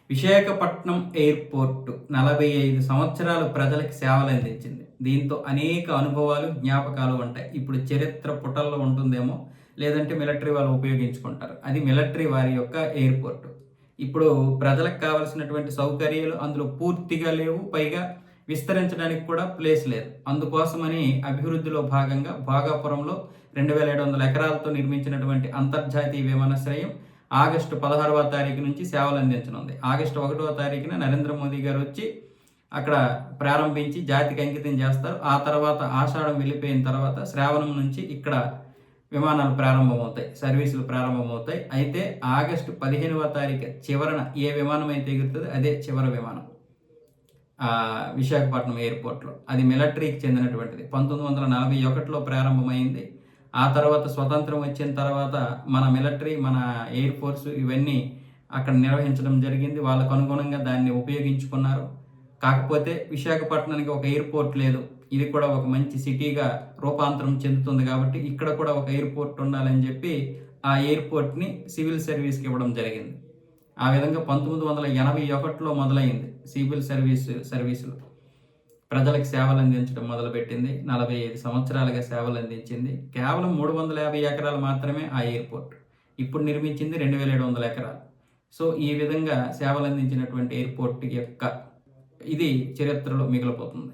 Visakhapatnam airport 45 సంవత్సరాలు ప్రజలకు సేవలు అందించింది. దీంతో అనేక అనుభవాలు, జ్ఞాపకాలు ఉంటాయి. ఇప్పుడు చరిత్ర పుటల్లో ఉంటుందేమో, లేదంటే మిలిటరీ వాళ్ళు ఉపయోగించుకుంటారు. అది మిలిటరీ వారి యొక్క ఎయిర్పోర్టు. ఇప్పుడు ప్రజలకు కావాల్సినటువంటి సౌకర్యాలు అందులో పూర్తిగా లేవు. పైగా విస్తరించడానికి కూడా ప్లేస్ లేదు. అందుకోసమని అభివృద్ధిలో భాగంగా భోగాపురంలో 2700 ఎకరాలతో నిర్మించినటువంటి అంతర్జాతీయ విమానాశ్రయం ఆగస్టు 16వ తారీఖు నుంచి సేవలు అందించనుంది. ఆగస్టు 1వ తారీఖున నరేంద్ర మోదీ గారు వచ్చి అక్కడ ప్రారంభించి జాతికి అంకితం చేస్తారు. ఆ తర్వాత ఆషాఢం వెళ్ళిపోయిన తర్వాత శ్రావణం నుంచి ఇక్కడ విమానాలు ప్రారంభమవుతాయి, సర్వీసులు ప్రారంభమవుతాయి. అయితే ఆగస్టు 15వ తారీఖు చివరన ఏ విమానం అయితే ఎగురుతుందో అదే చివరి విమానం విశాఖపట్నం ఎయిర్పోర్ట్లో. అది మిలిటరీకి చెందినటువంటిది. 1941లో ప్రారంభమైంది. ఆ తర్వాత స్వతంత్రం వచ్చిన తర్వాత మన మిలిటరీ, మన ఎయిర్ ఫోర్స్ ఇవన్నీ అక్కడ నిర్వహించడం జరిగింది. వాళ్ళకు అనుగుణంగా దాన్ని ఉపయోగించుకున్నారు. కాకపోతే విశాఖపట్నానికి ఒక ఎయిర్పోర్ట్ లేదు. ఇది కూడా ఒక మంచి సిటీగా రూపాంతరం చెందుతుంది కాబట్టి ఇక్కడ కూడా ఒక ఎయిర్పోర్ట్ ఉండాలని చెప్పి ఆ ఎయిర్పోర్ట్ని సివిల్ సర్వీస్కి ఇవ్వడం జరిగింది. ఆ విధంగా 1981లో మొదలైంది సివిల్ సర్వీసులు. ప్రజలకు సేవలు అందించడం మొదలుపెట్టింది. 45 సంవత్సరాలుగా సేవలు అందించింది. కేవలం 350 ఎకరాలు మాత్రమే ఆ ఎయిర్పోర్ట్. ఇప్పుడు నిర్మించింది 2700 ఎకరాలు. సో ఈ విధంగా సేవలు అందించినటువంటి ఎయిర్పోర్ట్ యొక్క ఇది చరిత్రలో మిగిలిపోతుంది.